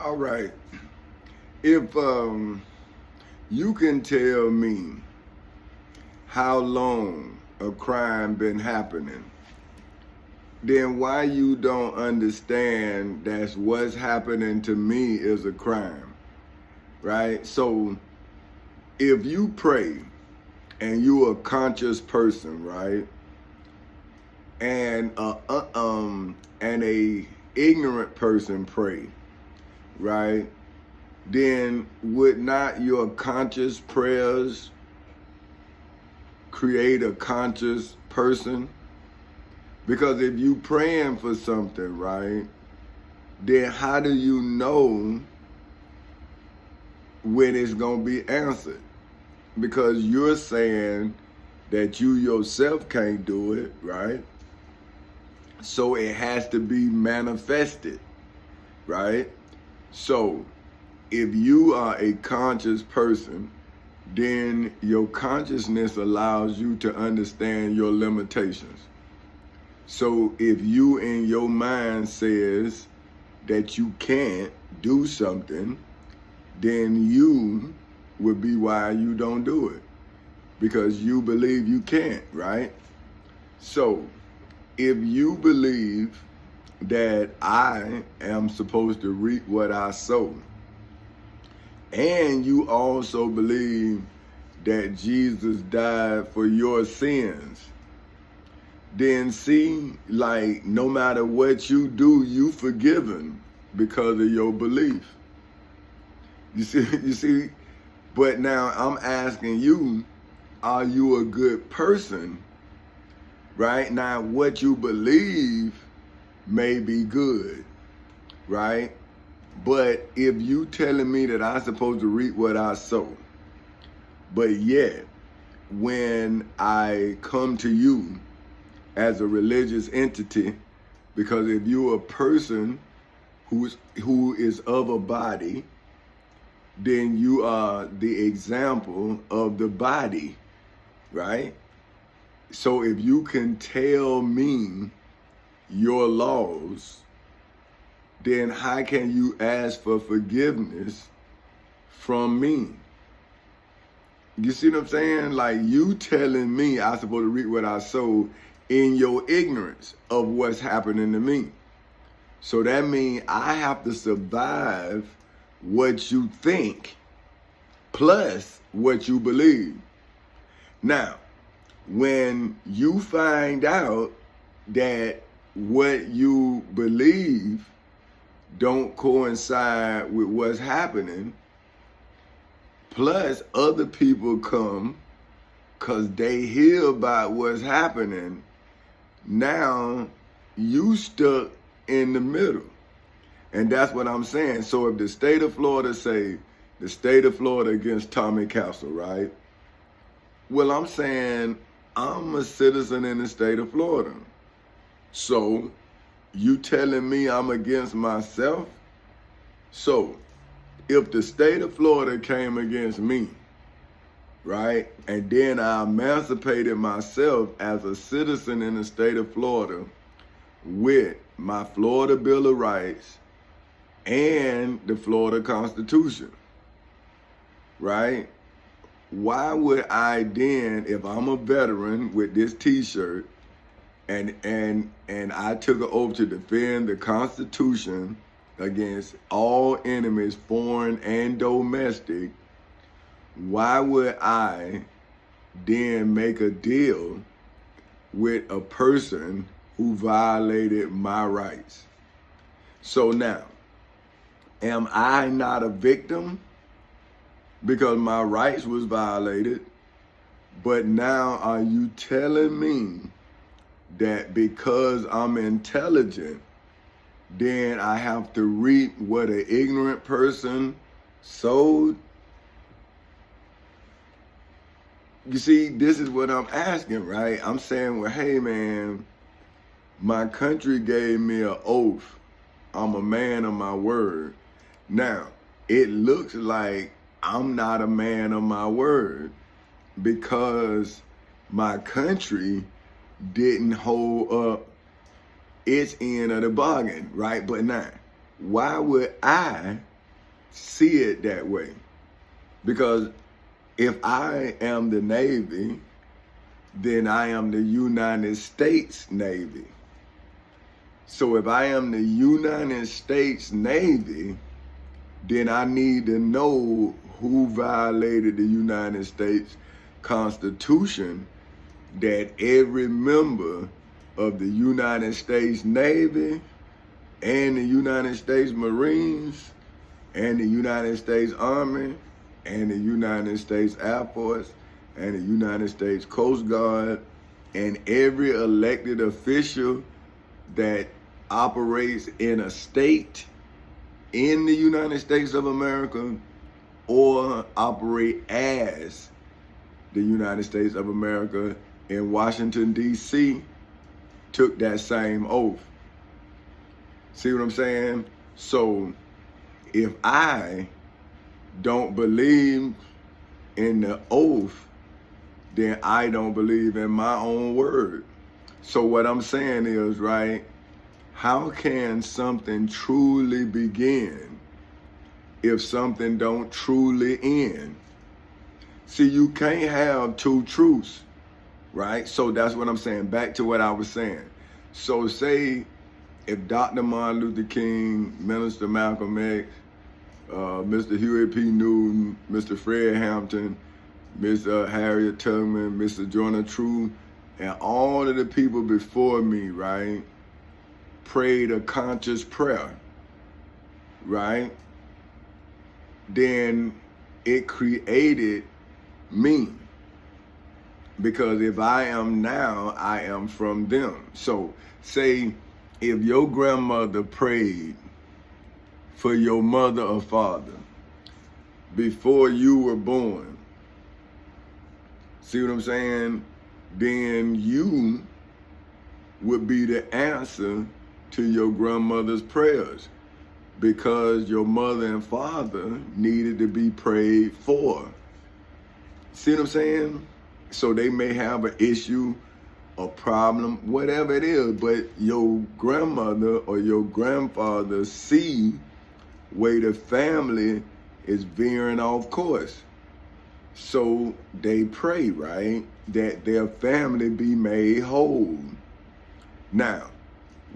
All right. If you can tell me how long a crime been happening, then why you don't understand that's what's happening to me is a crime, right? So if you pray and you a conscious person, right, and a ignorant person pray, right? Then would not your conscious prayers create a conscious person? Because if you praying for something, right, then how do you know when it's going to be answered? Because you're saying that you yourself can't do it, right? So it has to be manifested, right? So if you are a conscious person, then your consciousness allows you to understand your limitations. So if you in your mind says that you can't do something, then you would be why you don't do it. Because you believe you can't, right? So if you believe that I am supposed to reap what I sow, and you also believe that Jesus died for your sins, then see, like, no matter what you do, you forgiven because of your belief. You see, but now I'm asking you, are you a good person? Right? Now, what you believe may be good, right? But if you telling me that I'm supposed to reap what I sow, but yet when I come to you as a religious entity, because if you're a person who is of a body, then you are the example of the body, right? So if you can tell me your laws, then how can you ask for forgiveness from me? You see what I'm saying? Like, you telling me I'm supposed to reap what I sow in your ignorance of what's happening to me. So that means I have to survive what you think plus what you believe. Now, when you find out that what you believe don't coincide with what's happening, plus other people come because they hear about what's happening, now you stuck in the middle. And that's what I'm saying. So if the state of Florida say, the state of Florida against Tommy Castle, right? Well, I'm saying I'm a citizen in the state of Florida. So you telling me I'm against myself? So if the state of Florida came against me, right, and then I emancipated myself as a citizen in the state of Florida with my Florida Bill of Rights and the Florida Constitution, right? Why would I then, if I'm a veteran with this T-shirt, and I took an oath to defend the Constitution against all enemies, foreign and domestic, why would I then make a deal with a person who violated my rights? So now, am I not a victim because my rights was violated? But now are you telling me that because I'm intelligent, then I have to reap what an ignorant person sowed? You see, this is what I'm asking, right? I'm saying, well, hey, man, my country gave me an oath. I'm a man of my word. Now, it looks like I'm not a man of my word because my country didn't hold up its end of the bargain, right? But now, why would I see it that way. Because if I am the Navy, then I am the United States Navy. So if I am the United States Navy, then I need to know who violated the United States Constitution, that every member of the United States Navy and the United States Marines and the United States Army and the United States Air Force and the United States Coast Guard and every elected official that operates in a state in the United States of America or operate as the United States of America in Washington, D.C., took that same oath. See what I'm saying? So if I don't believe in the oath, then I don't believe in my own word. So what I'm saying is, right, how can something truly begin if something don't truly end? See, you can't have two truths, right? So that's what I'm saying. Back to what I was saying. So say if Dr. Martin Luther King, Minister Malcolm X, Mr. Huey P. Newton, Mr. Fred Hampton, Miss Harriet Tubman, Mr. Joyner Truth, and all of the people before me, right, prayed a conscious prayer, right? Then it created me. Because if I am now, I am from them. So say if your grandmother prayed for your mother or father before you were born, see what I'm saying? Then you would be the answer to your grandmother's prayers, because your mother and father needed to be prayed for. See what I'm saying? So they may have an issue, a problem, whatever it is, but your grandmother or your grandfather see where the family is veering off course. So they pray, right, that their family be made whole. Now,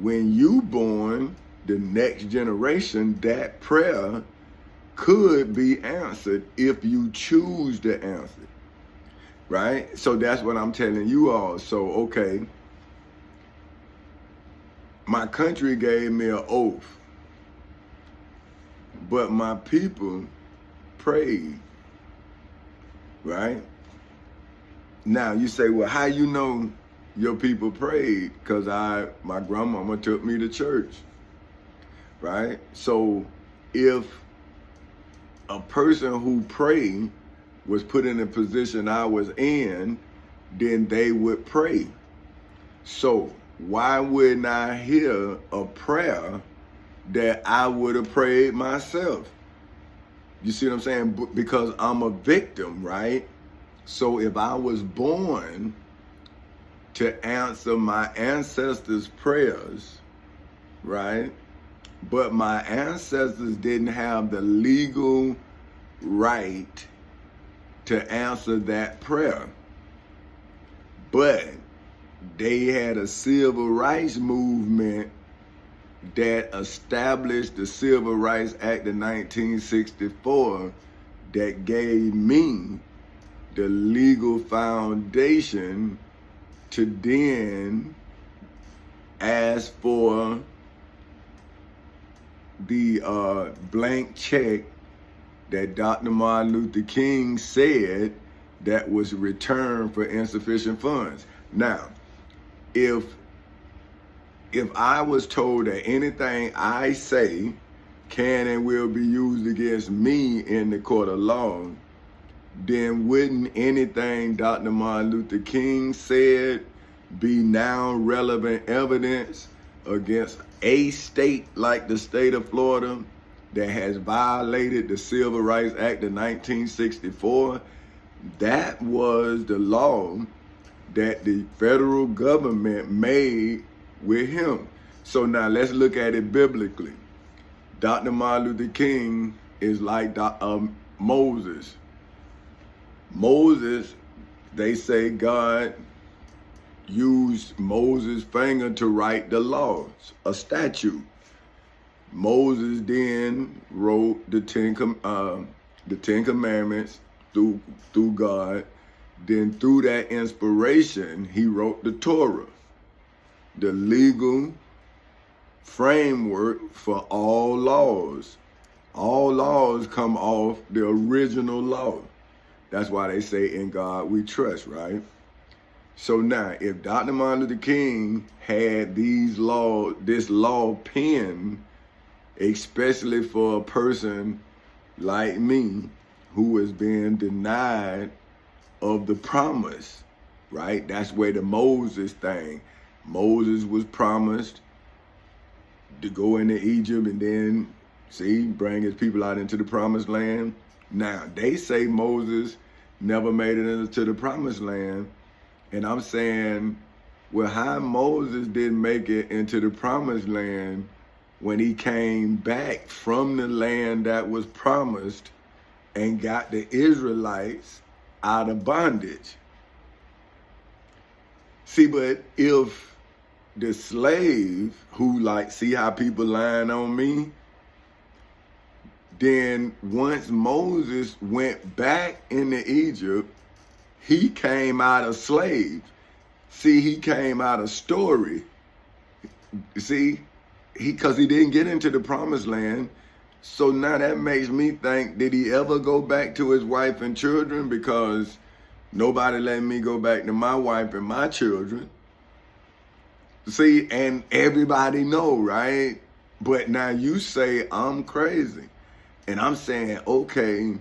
when you born, the next generation, that prayer could be answered if you choose to answer, right? So that's what I'm telling you all. So, okay, my country gave me an oath, but my people prayed, right? Now you say, well, how you know your people prayed? Because my grandmama took me to church, right? So if a person who prayed was put in the position I was in, then they would pray. So why wouldn't I hear a prayer that I would have prayed myself? You see what I'm saying? Because I'm a victim, right? So if I was born to answer my ancestors' prayers, right? But my ancestors didn't have the legal right to answer that prayer. But they had a civil rights movement that established the Civil Rights Act of 1964 that gave me the legal foundation to then ask for the blank check that Dr. Martin Luther King said that was returned for insufficient funds. Now, if I was told that anything I say can and will be used against me in the court of law, then wouldn't anything Dr. Martin Luther King said be now relevant evidence against a state like the state of Florida that has violated the Civil Rights Act of 1964? That was the law that the federal government made with him. So now let's look at it biblically. Dr. Martin Luther King is like Moses. Moses, they say God used Moses' finger to write the laws, a statute. Moses then wrote the Ten Commandments through God. Then through that inspiration, he wrote the Torah, the legal framework for all laws. All laws come off the original law. That's why they say in God we trust, right? So now, if Dr. Martin Luther King had this law penned, especially for a person like me who has been denied of the promise, right? That's where the Moses thing. Moses was promised to go into Egypt and then, bring his people out into the promised land. Now, they say Moses never made it into the promised land. And I'm saying, well, how Moses didn't make it into the promised land when he came back from the land that was promised and got the Israelites out of bondage. See, but if the slave who see how people lying on me, then once Moses went back into Egypt, he came out a slave. See, he came out a story. See, because he didn't get into the promised land. So now that makes me think, did he ever go back to his wife and children? Because nobody let me go back to my wife and my children. See, and everybody know, right? But now you say I'm crazy. And I'm saying, okay,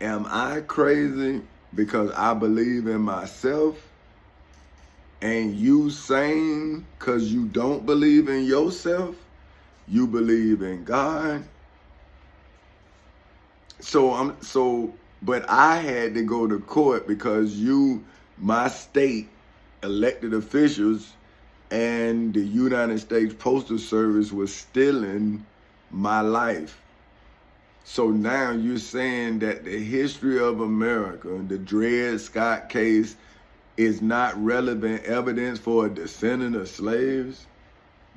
am I crazy because I believe in myself? And you saying because you don't believe in yourself, you believe in God? But I had to go to court because my state elected officials and the United States Postal Service was stealing my life. So now you're saying that the history of America, the Dred Scott case, is not relevant evidence for a descendant of slaves?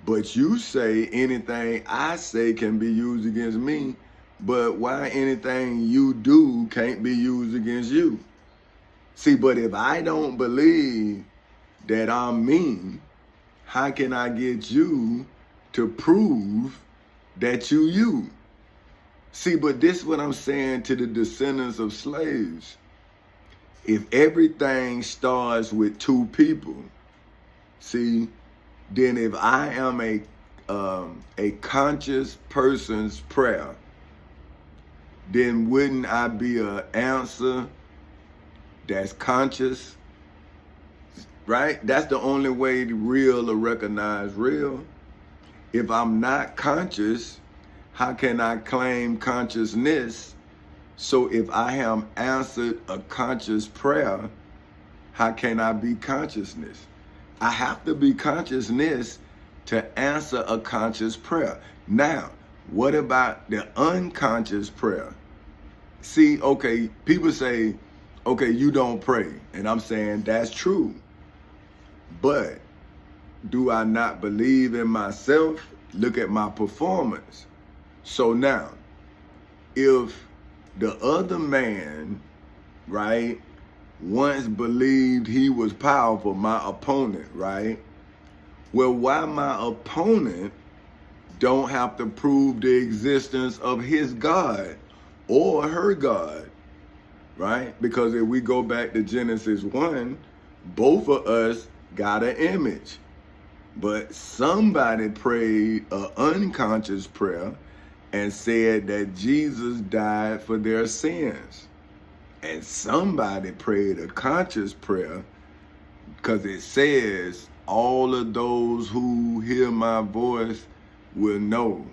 But you say anything I say can be used against me, but why anything you do can't be used against you? See, but if I don't believe that I'm mean, how can I get you to prove that you? See, but this is what I'm saying to the descendants of slaves. If everything starts with two people, see, then if I am a conscious person's prayer, then wouldn't I be an answer that's conscious? Right? That's the only way real to recognize real. If I'm not conscious, how can I claim consciousness? So if I have answered a conscious prayer, how can I be consciousness? I have to be consciousness to answer a conscious prayer. Now, what about the unconscious prayer? See, okay, people say, okay, you don't pray. And I'm saying that's true. But do I not believe in myself? Look at my performance. So now, if the other man, right, once believed he was powerful, my opponent, right? Well, why my opponent don't have to prove the existence of his God or her God, right? Because if we go back to Genesis 1, both of us got an image. But somebody prayed an unconscious prayer and said that Jesus died for their sins. And somebody prayed a conscious prayer because it says, all of those who hear my voice will know.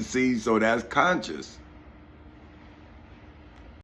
See, so that's conscious.